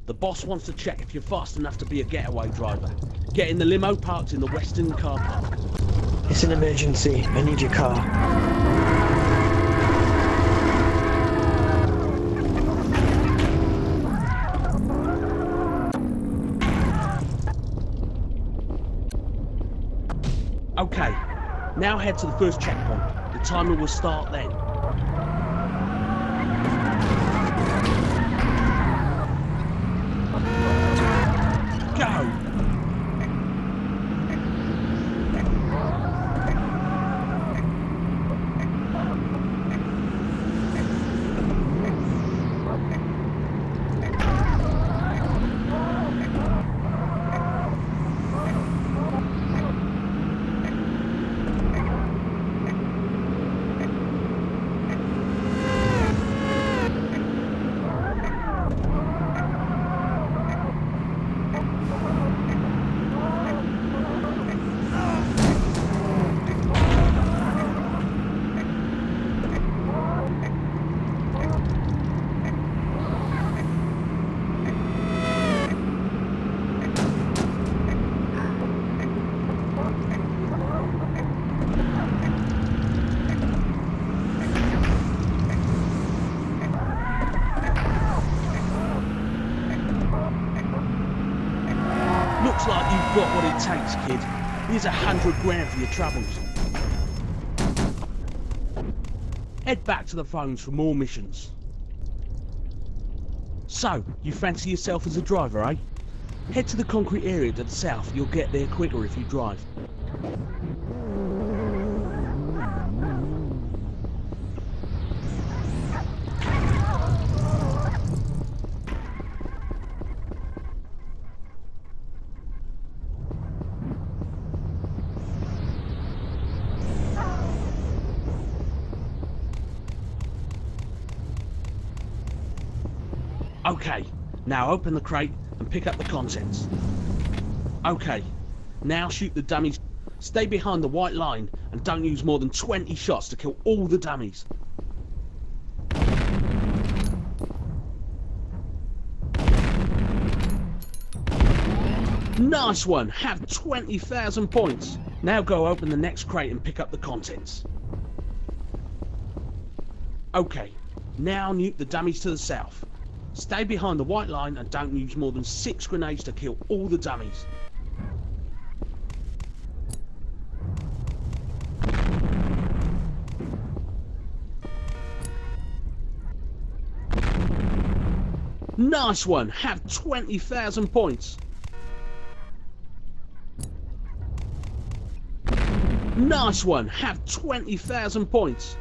The boss wants to check if you're fast enough to be a getaway driver. Get in the limo parked in the western car park. It's an emergency. I need your car. Okay, now head to the first checkpoint. The timer will start then. Go! Looks like you've got what it takes, kid. Here's $100 grand for your troubles. Head back to the phones for more missions. So, you fancy yourself as a driver, eh? Head to the concrete area to the south. You'll get there quicker if you drive. Okay, now open the crate and pick up the contents. Okay, now shoot the dummies. Stay behind the white line and don't use more than 20 shots to kill all the dummies. Nice one! Have 20,000 points. Now go open the next crate and pick up the contents. Okay, now nuke the dummies to the south. Stay behind the white line and don't use more than 6 grenades to kill all the dummies. Nice one! Have 20,000 points. Nice one! Have 20,000 points.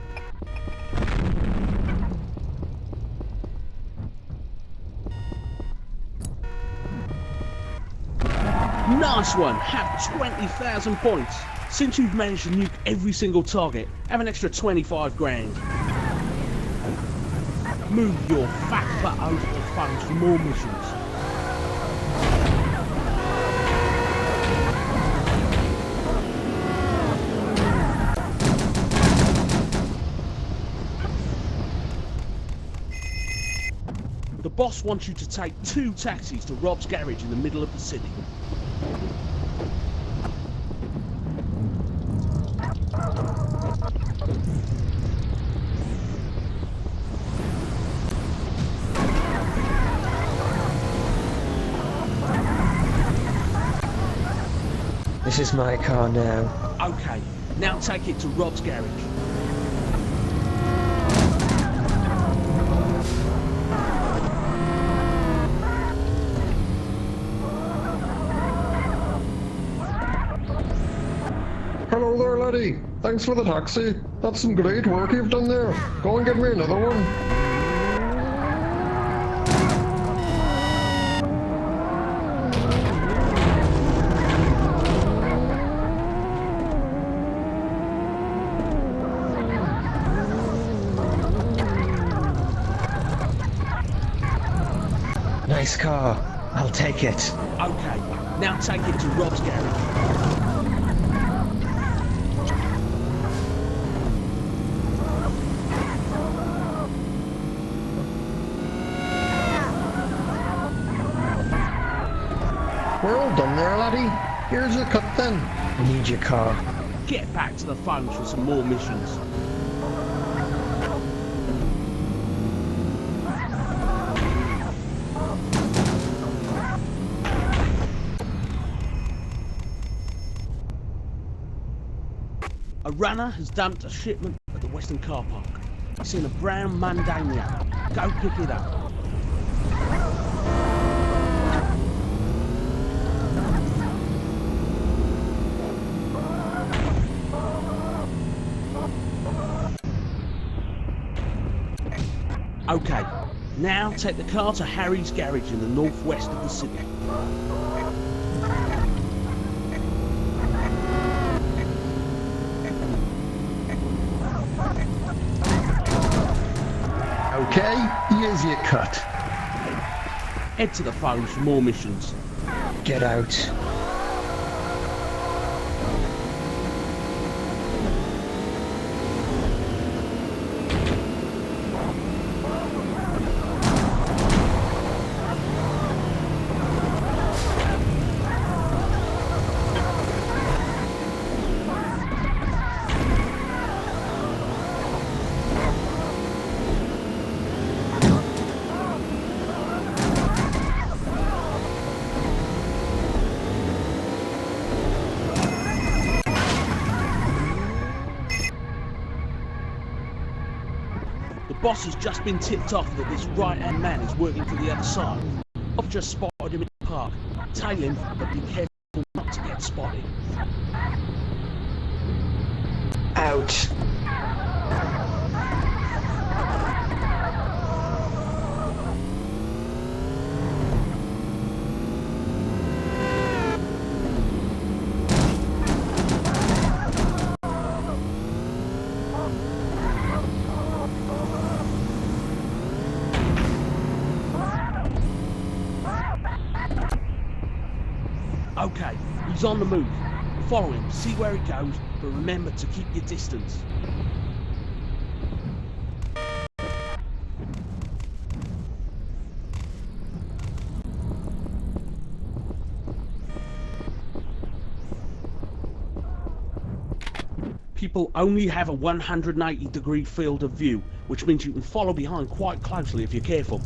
Nice one! Have 20,000 points. Since you've managed to nuke every single target, have an extra 25 grand. Move your fat butt over to the phones for more missions. The boss wants you to take 2 taxis to Rob's garage in the middle of the city. This is my car now. Okay, now take it to Rob's garage. Hello there, laddie. Thanks for the taxi. That's some great work you've done there. Go and get me another one. Nice car. I'll take it. Okay, now take it to Rob's garage. We're all done there, laddie. Here's your cut then. I need your car. Get back to the phones for some more missions. A runner has dumped a shipment at the Western car park. It's in a brown Mundania. Go pick it up. Okay, now take the car to Harry's garage in the northwest of the city. Okay, here's your cut. Head to the phone for more missions. Get out. The boss has just been tipped off that this right-hand man is working for the other side. I've just spotted him in the park. Tail him, but be careful not to get spotted. Out. Okay, he's on the move. Follow him, see where he goes, but remember to keep your distance. People only have a 180-degree field of view, which means you can follow behind quite closely if you're careful.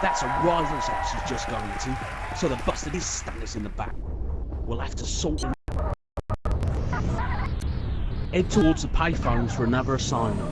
That's a rival's house he's just gone into, so the bastard is stabbing us in the back. We'll have to sort him out. Head towards the payphones for another assignment.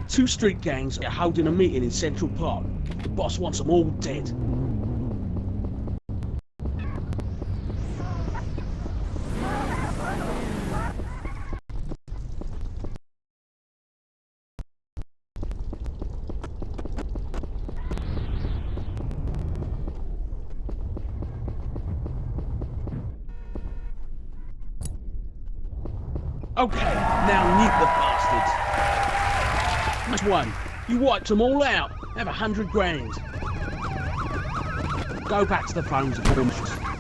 Two street gangs are holding a meeting in Central Park. The boss wants them all dead. Okay, now nuke the bastards. That's one. You wiped them all out. Have 100 grand. Go back to the phones and call me.